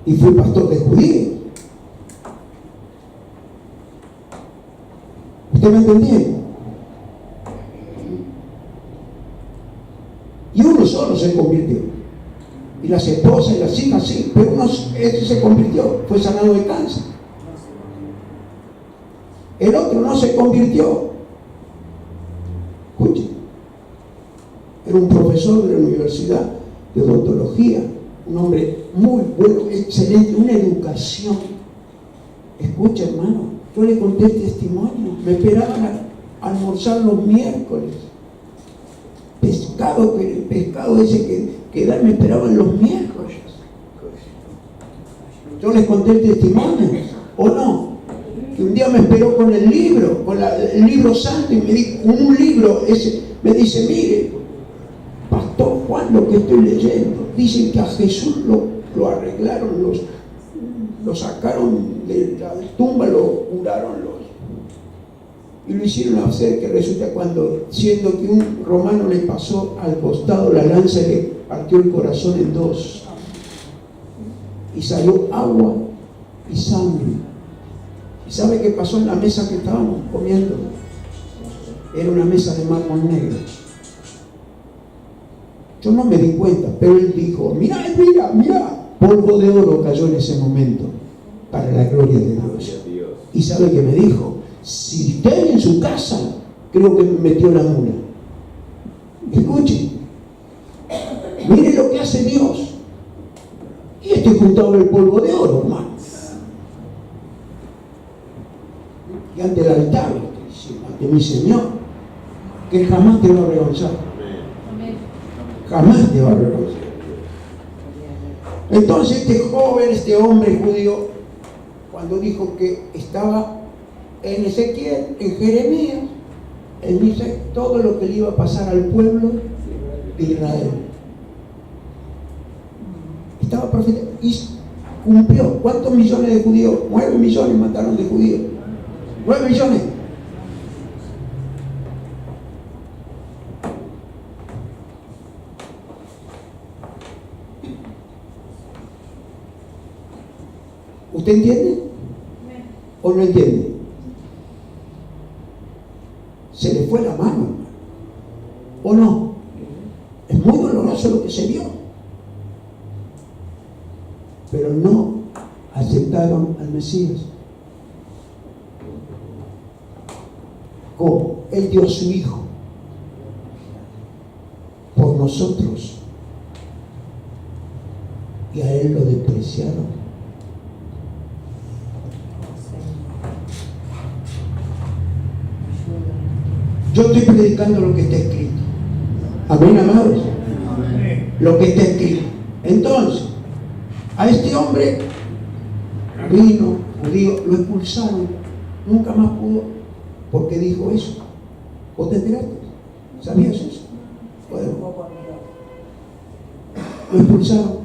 Speaker 1: Y fui pastor de judíos. ¿Usted me entendió? Y uno solo se convirtió. Y las esposas y las hijas sí, pero ese se convirtió, fue sanado de cáncer. El otro no se convirtió. Escuche. Era un profesor de la universidad de odontología, un hombre muy bueno, excelente, una educación. Escucha, hermano, yo le conté el testimonio. Me esperaban a almorzar los miércoles. Pescado ese que dan, me esperaban los miércoles. Yo les conté el testimonio, ¿o no? Que un día me esperó con el libro, el libro santo, y me dijo, con un libro, me dice, mire, Pastor Juan, lo que estoy leyendo, dicen que a Jesús lo arreglaron, lo sacaron de la tumba, lo curaron y lo hicieron hacer, que resulta cuando, siendo que un romano le pasó al costado la lanza y le partió el corazón en dos, y salió agua y sangre. ¿Y sabe qué pasó en la mesa que estábamos comiendo? Era una mesa de mármol negro. Yo no me di cuenta, pero él dijo, mira, polvo de oro cayó en ese momento para la gloria de Dios. ¿Y sabe qué me dijo? Si usted en su casa, creo que me metió la mula. Escuche, mire lo que hace Dios. Y estoy juntado el polvo de oro, hermano. Y ante el altar, ante mi Señor, que jamás te va a avergonzar. Jamás te va a avergonzar. Entonces este hombre judío, cuando dijo que estaba en Ezequiel, en Jeremías, él dice todo lo que le iba a pasar al pueblo de Israel. Estaba profeta y cumplió. ¿Cuántos millones de judíos? 9 millones mataron de judíos. 9 millones. ¿Usted entiende? ¿O no entiende? se le fue la mano, ¿o no? Es muy doloroso lo que se vio, pero no aceptaron al Mesías. ¿Cómo? Él dio a su Hijo por nosotros y a Él lo despreciaron. Yo estoy predicando lo que está escrito. Amén, amados. Lo que está escrito. Entonces, a este hombre rabino, judío, lo expulsaron. Nunca más pudo, porque dijo eso. ¿Vos te enteraste? ¿Sabías eso? Bueno, lo expulsaron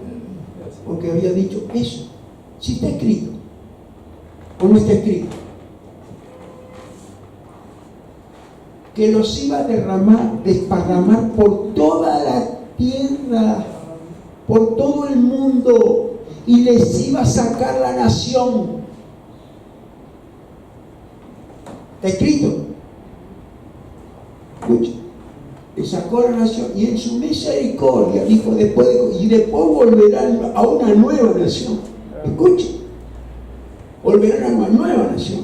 Speaker 1: porque había dicho eso. Si está escrito o no está escrito, que los iba a desparramar por toda la tierra, por todo el mundo, y les iba a sacar la nación. Está escrito. Escucha, le sacó la nación y en su misericordia dijo después volverán a una nueva nación. Escucha, volverán a una nueva nación.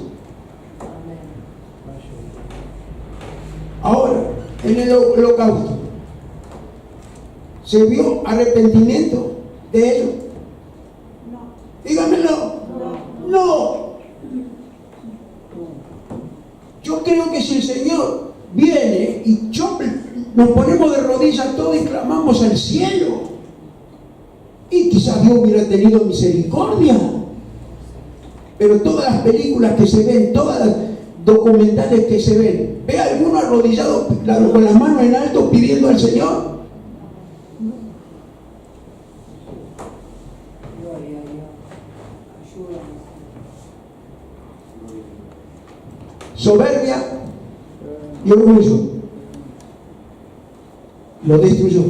Speaker 1: Ahora, en el holocausto, ¿se vio arrepentimiento de ellos? No. Dígamelo. No. Yo creo que si el Señor viene y nos ponemos de rodillas todos y clamamos al cielo, y quizás Dios hubiera tenido misericordia. Pero todas las películas que se ven, todas las documentales que se ven, ¿ve a alguno arrodillado con las manos en alto pidiendo al Señor? Soberbia y orgullo lo destruyó.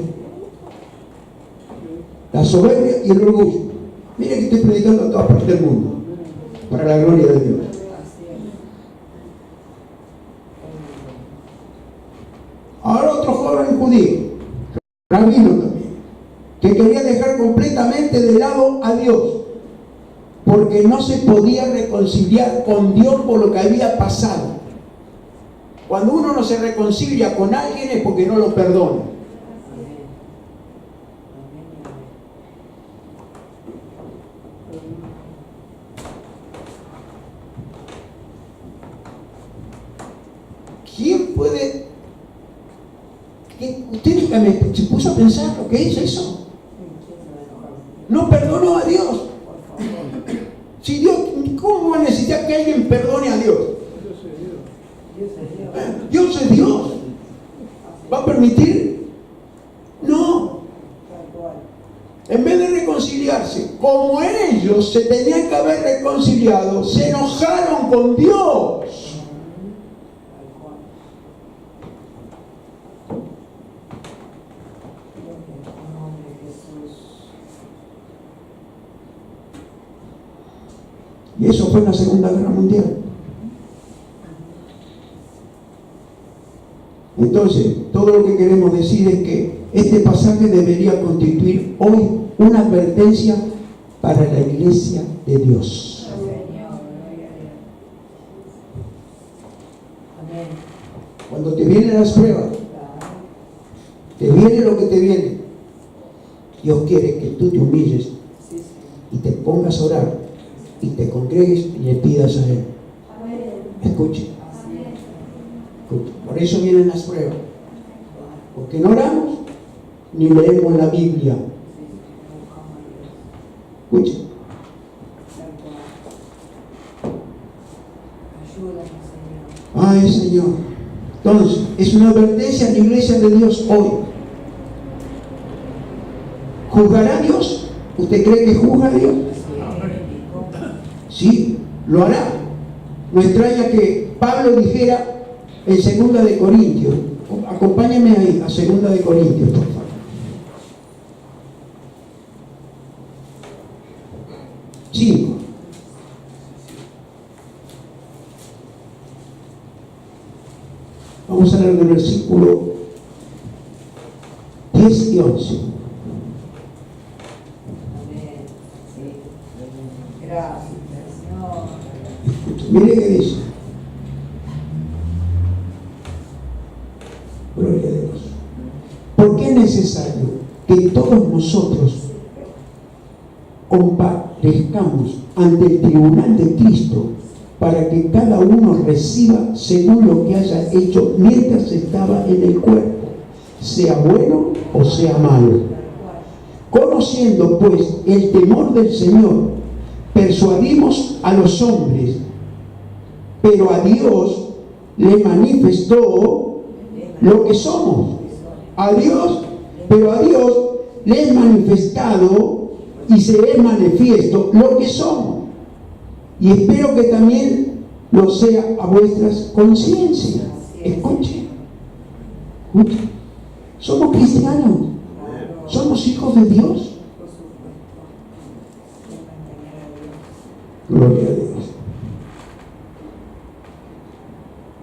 Speaker 1: La soberbia y el orgullo. Mira que estoy predicando a todas partes del mundo para la gloria de Dios. Ahora otro joven judío, rabino también, que quería dejar completamente de lado a Dios, porque no se podía reconciliar con Dios por lo que había pasado. Cuando uno no se reconcilia con alguien es porque no lo perdona. ¿Quién puede? Usted dígame, se puso a pensar lo que es eso. No perdonó a Dios. Si Dios, ¿cómo va a necesitar que alguien perdone a Dios? Dios es Dios. ¿Va a permitir? No. En vez de reconciliarse, como ellos se tenían que haber reconciliado, se enojaron con Dios. Y eso fue en la Segunda Guerra Mundial. Entonces, todo lo que queremos decir es que este pasaje debería constituir hoy una advertencia para la iglesia de Dios. Cuando te vienen las pruebas, te viene lo que te viene, Dios quiere que tú te humilles y te pongas a orar y te congregues y le pidas a Él. Escuche. Por eso vienen las pruebas, porque no oramos ni leemos la Biblia. Escuche. Ay, Señor. Entonces, es una advertencia a la iglesia de Dios hoy. ¿Juzgará a Dios? ¿Usted cree que juzga a Dios? Sí, lo hará. No extraña que Pablo dijera en 2 de Corintios, acompáñame ahí a 2 de Corintios, por favor. Cinco. Vamos a leer del versículo 10 y 11.
Speaker 4: Amén. Sí. Gracias, Señor.
Speaker 1: Mire qué dice. Gloria a Dios. Porque es necesario que todos nosotros comparezcamos ante el tribunal de Cristo para que cada uno reciba según lo que haya hecho mientras estaba en el cuerpo, sea bueno o sea malo. Conociendo pues el temor del Señor, persuadimos a los hombres, pero a Dios le manifestó lo que somos. A Dios, pero a Dios le es manifestado y se es manifiesto lo que somos. Y espero que también lo sea a vuestras conciencias. Escuchen. Somos cristianos. Somos hijos de Dios. Gloria a Dios.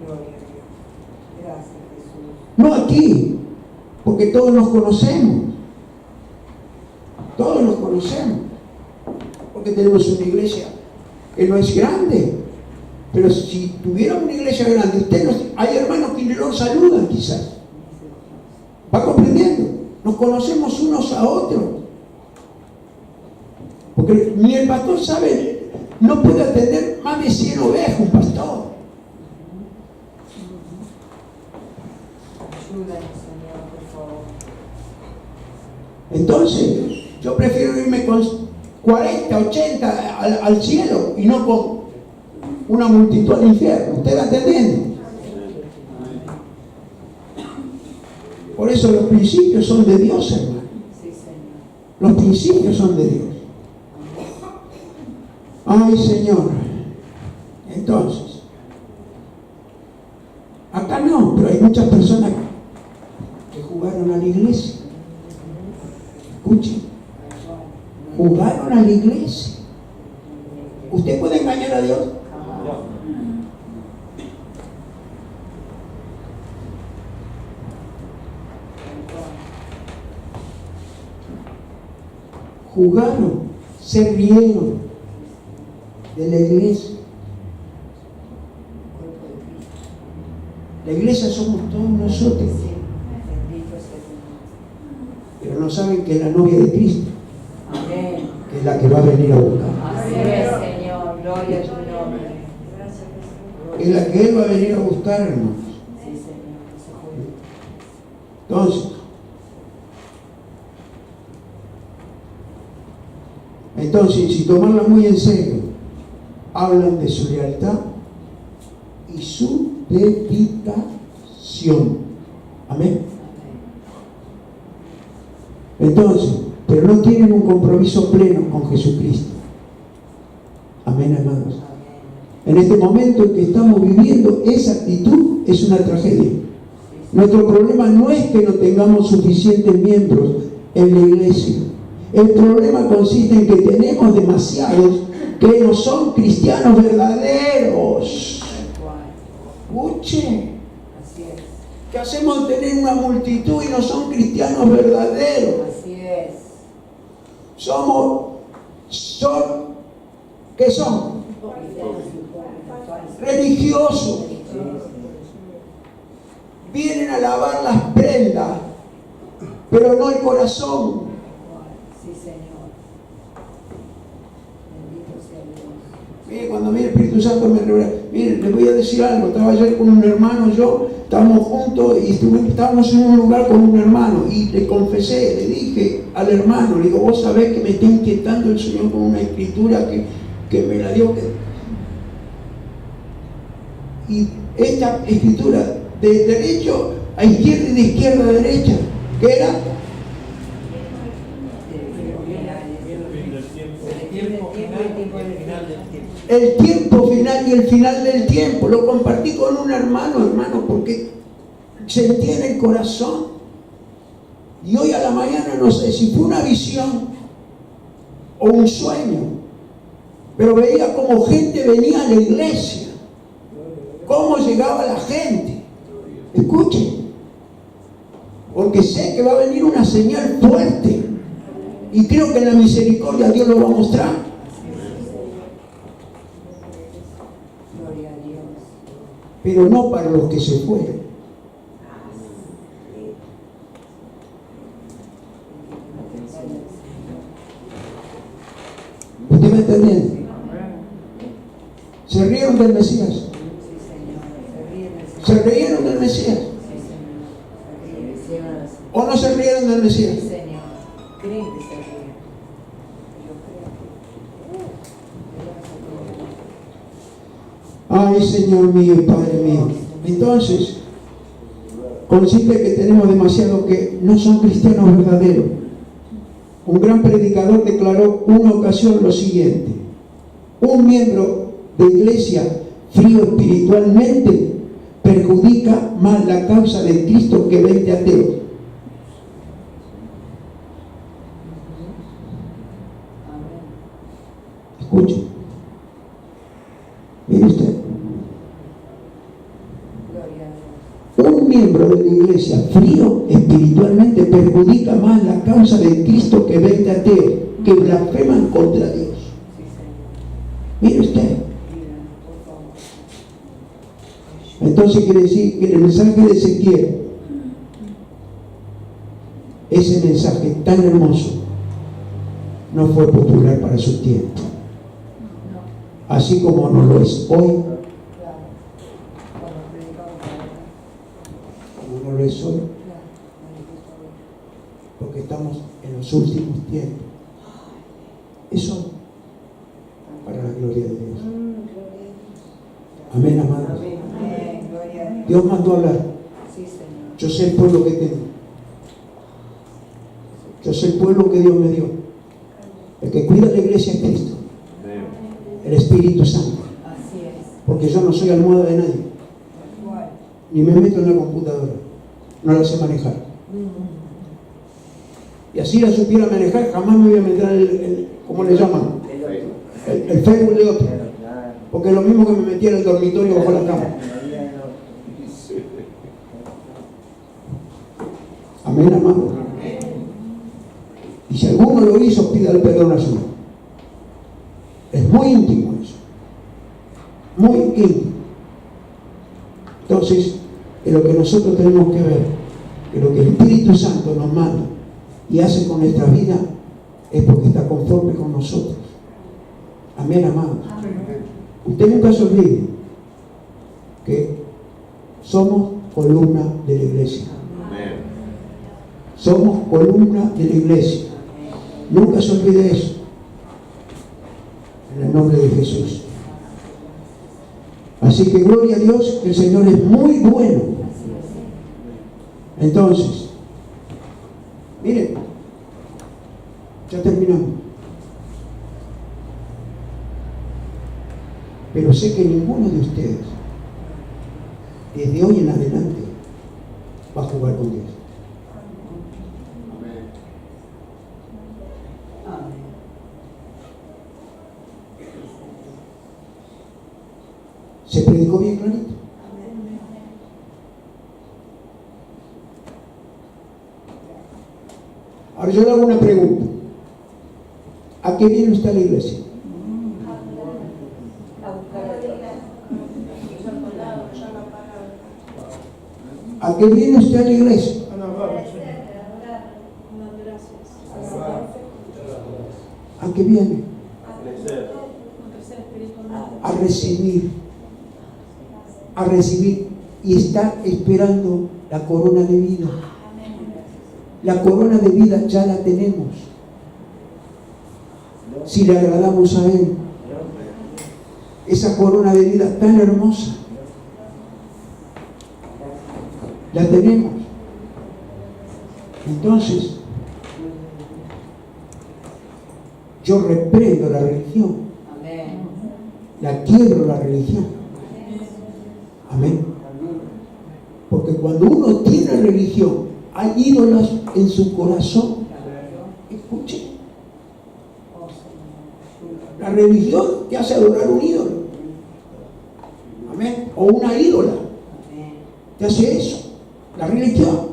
Speaker 4: Gloria a Dios. Gracias, Jesús.
Speaker 1: No aquí, porque todos nos conocemos. Todos nos conocemos. Porque tenemos una iglesia que no es grande. Pero si tuviera una iglesia grande, hay hermanos que no saludan quizás. ¿Va comprendiendo? Nos conocemos unos a otros. Porque ni el pastor sabe, no puede atender más de 100 ovejas un pastor.
Speaker 4: Ayúdanos, Señor, por favor.
Speaker 1: Entonces, yo prefiero irme con 40, 80 al cielo y no con una multitud al infierno. ¿Usted va entendiendo? Por eso los principios son de Dios, hermano.
Speaker 4: Sí, Señor.
Speaker 1: Los principios son de Dios. Ay, Señor. Entonces, acá no, pero hay muchas personas que jugaron a la iglesia. Escuchen. Jugaron a la iglesia. ¿Usted puede engañar a Dios? Jugaron, se rieron de la iglesia. La iglesia somos todos nosotros,
Speaker 4: Bendito sea el Señor.
Speaker 1: pero no saben que es la novia de Cristo,
Speaker 4: Amén.
Speaker 1: que es la que va a venir a buscar.
Speaker 4: Así es, Señor. Gloria a tu nombre.
Speaker 1: Es la que Él va a venir a buscar, hermanos.
Speaker 4: Sí, Señor. Eso fue.
Speaker 1: Entonces, si tomarla muy en serio, hablan de su lealtad y su dedicación. Amén. Entonces, pero no tienen un compromiso pleno con Jesucristo. Amén, hermanos. En este momento en que estamos viviendo, esa actitud es una tragedia. Nuestro problema no es que no tengamos suficientes miembros en la iglesia. El problema consiste en que tenemos demasiados que no son cristianos verdaderos. Escuchen.
Speaker 4: Así es.
Speaker 1: ¿Qué hacemos de tener una multitud y no son cristianos verdaderos?
Speaker 4: Así es.
Speaker 1: ¿Qué son? Religiosos. Vienen a lavar las prendas, pero no el corazón.
Speaker 4: Sí, Señor. Bendito sea Dios.
Speaker 1: Mire, cuando viene el Espíritu Santo me revela. Mire, les voy a decir algo. Estaba ayer con un hermano, estábamos juntos y estábamos en un lugar con un hermano y le confesé, le dije al hermano, le digo, vos sabés que me está inquietando el Señor con una escritura que me la dio. Y esta escritura de derecho a izquierda y de izquierda a derecha, ¿qué era? El tiempo final y el final del tiempo. Lo compartí con un hermano, porque sentí en el corazón. Y hoy a la mañana no sé si fue una visión o un sueño, pero veía como gente venía a la iglesia, cómo llegaba la gente. Escuche. Porque sé que va a venir una señal fuerte. Y creo que en la misericordia Dios lo va a mostrar.
Speaker 4: Gloria a Dios.
Speaker 1: Pero no para los que se fueron. ¿Usted me está entendiendo? ¿Se rieron del Mesías?
Speaker 4: Sí, Señor. Se ríen del Señor.
Speaker 1: ¿Se rieron del Mesías?
Speaker 4: Sí, Señor. Se ríen, se van así.
Speaker 1: ¿O no se rieron del Mesías?
Speaker 4: Sí, Señor. Creen que se ríen. Yo creo que.
Speaker 1: Ay, Señor mío y Padre mío. Entonces, consiste que tenemos demasiado que no son cristianos verdaderos. Un gran predicador declaró una ocasión lo siguiente: un miembro de iglesia frío espiritualmente perjudica más la causa de Cristo que 20 ateos. Escuche. Mire usted.
Speaker 4: Gloria a Dios.
Speaker 1: Un miembro de la iglesia frío espiritualmente perjudica más la causa de Cristo que 20 ateos que blasfeman contra Dios.
Speaker 4: Sí, Señor.
Speaker 1: Mire usted.
Speaker 4: Mira, por favor.
Speaker 1: Entonces quiere decir que el mensaje de Ezequiel, ese mensaje tan hermoso, no fue popular para su tiempo. Así como no lo es hoy,
Speaker 4: Claro. Cuando predicamos la verdad.
Speaker 1: como no lo es hoy,
Speaker 4: Claro.
Speaker 1: porque estamos en los últimos tiempos. Eso para la gloria de Dios. Amén, amados.
Speaker 4: Amén. Gloria a Dios.
Speaker 1: Dios mandó a hablar.
Speaker 4: Sí, Señor.
Speaker 1: Yo sé el pueblo que tengo. Yo sé el pueblo que Dios me dio. El que cuida la iglesia es Cristo, el Espíritu Santo.
Speaker 4: Así es.
Speaker 1: Porque yo no soy almohada de nadie,
Speaker 4: Igual.
Speaker 1: ni me meto en la computadora. No la sé manejar. Y así la supiera manejar, jamás me voy a meter en el ¿cómo le llaman? El Facebook de otro. Porque es lo mismo que me metía en el dormitorio bajo la cama. Amén, amado. Y si alguno lo hizo, pídale perdón a su hijo. Es muy íntimo eso. Muy íntimo. Entonces, es lo que nosotros tenemos que ver, que lo que el Espíritu Santo nos manda y hace con nuestra vida es porque está conforme con nosotros. Amén, amados. Usted nunca se olvide que somos columna de la iglesia. Somos columna de la iglesia. Nunca se olvide eso. En el nombre de Jesús. Así que gloria a Dios, que el Señor es muy bueno. Entonces, miren, ya terminamos. Pero sé que ninguno de ustedes, desde hoy en adelante, va a jugar con Dios.
Speaker 4: Amén.
Speaker 1: ¿Se predicó bien clarito? Ahora yo le hago una pregunta. ¿A qué viene usted a la iglesia? ¿A qué viene usted a la iglesia? ¿A qué viene? A recibir. A recibir. Y está esperando la corona de vida. La corona de vida ya la tenemos. Si le agradamos a Él. Esa corona de vida tan hermosa. La tenemos. Entonces, yo reprendo la religión.
Speaker 4: Amén.
Speaker 1: La quiebro la religión. Amén. Porque cuando uno tiene religión, hay ídolos en su corazón. Escuche. La religión te hace adorar un ídolo. Amén. O una ídola. Te hace eso. la religión,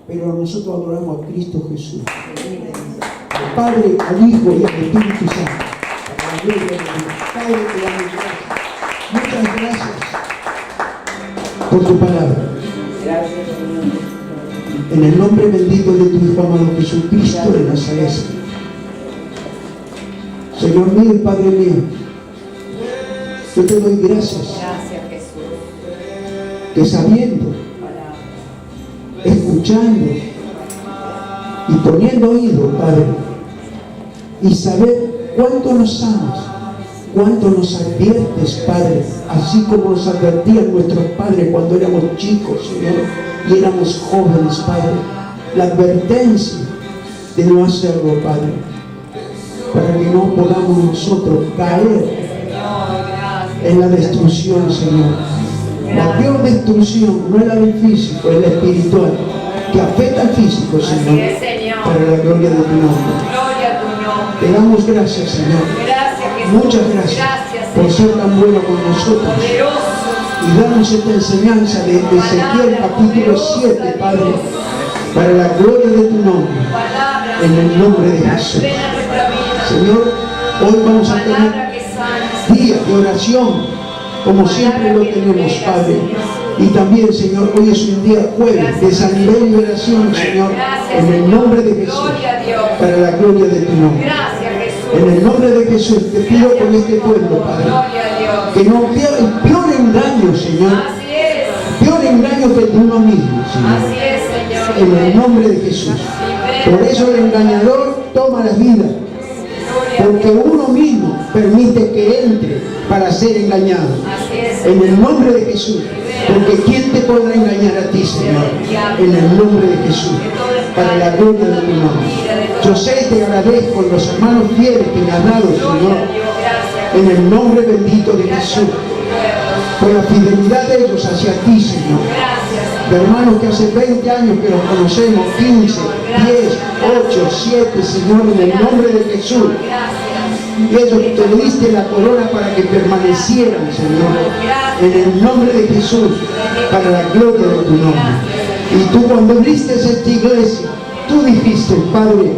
Speaker 1: pero nosotros adoramos a Cristo Jesús, al Padre, al Hijo y al Espíritu Santo. Para la gloria de Dios. Padre, te damos gracias. Muchas gracias por tu palabra. En el nombre bendito de tu Hijo amado Jesucristo de Nazaret. Señor mío y Padre mío, yo te doy gracias.
Speaker 7: Gracias, Jesús.
Speaker 1: Que sabiendo, escuchando y poniendo oído, Padre, y saber cuánto nos amas, cuánto nos adviertes, Padre, así como nos advertían nuestros padres cuando éramos chicos, Señor, y éramos jóvenes, Padre, la advertencia de no hacerlo, Padre, para que no podamos nosotros caer en la destrucción, Señor. La peor destrucción no es la del físico, es la espiritual, que afecta al físico, Señor, para la gloria de tu nombre.
Speaker 7: Gloria a tu nombre.
Speaker 1: Te damos gracias, Señor.
Speaker 7: Gracias, Jesús.
Speaker 1: Muchas gracias por ser tan bueno con nosotros. Y damos esta enseñanza de Ezequiel capítulo 7, Padre, para la gloria de tu nombre, en el nombre de Jesús. Señor, hoy vamos a tener días de oración, como siempre lo tenemos, Padre. Y también, Señor, hoy es un día jueves de sanidad y liberación, Señor, en el nombre de Jesús, para la gloria de tu nombre. En el nombre de Jesús, te pido por este pueblo, Padre, que no peor engaño, Señor, peor engaño que de uno mismo, Señor, en el nombre de Jesús. Por eso el engañador toma la vida, porque uno mismo permite que entre para ser engañado. En el nombre de Jesús. Porque ¿quién te podrá engañar a ti, Señor? En el nombre de Jesús. Para la gloria de tu nombre. Yo sé y te agradezco a los hermanos fieles que me han dado, Señor. En el nombre bendito de Jesús. Por la fidelidad de ellos hacia ti, Señor. De hermanos que hace 20 años que los conocemos, 15, 10, 8, 7, Señor, en el nombre de Jesús. Y ellos te diste la corona para que permanecieran, Señor, en el nombre de Jesús, para la gloria de tu nombre. Y tú cuando abriste esta iglesia, tú dijiste, Padre,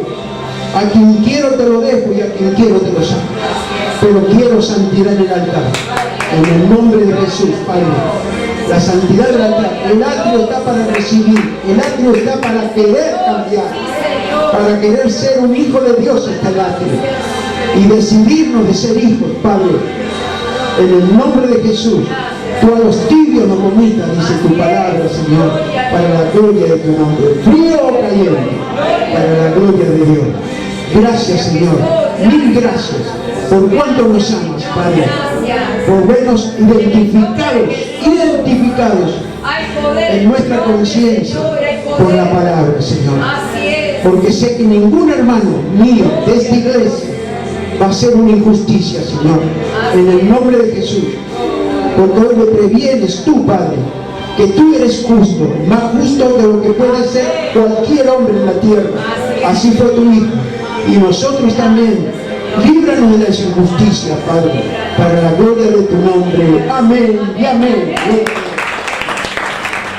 Speaker 1: a quien quiero te lo dejo y a quien quiero te lo saco. Pero quiero santidad en el altar. En el nombre de Jesús, Padre. La santidad del altar. El atrio está para recibir. El atrio está para querer cambiar. Para querer ser un hijo de Dios está el atrio. Y decidirnos de ser hijos, Padre. En el nombre de Jesús. Tú a los tibios no vomitas, dice tu palabra, Señor. Para la gloria de tu nombre. Frío o caliente. Para la gloria de Dios. Gracias, Señor. Mil gracias. Por cuánto nos amas, Padre. Por vernos identificados en nuestra conciencia por la palabra, Señor. Porque sé que ningún hermano mío de esta iglesia va a ser una injusticia, Señor. En el nombre de Jesús. Porque hoy me previenes tú, Padre, que tú eres justo, más justo de lo que puede ser cualquier hombre en la tierra. Así fue tu Hijo. Y nosotros también. Líbranos de las injusticias, Padre, para la gloria de tu nombre. Amén y amén.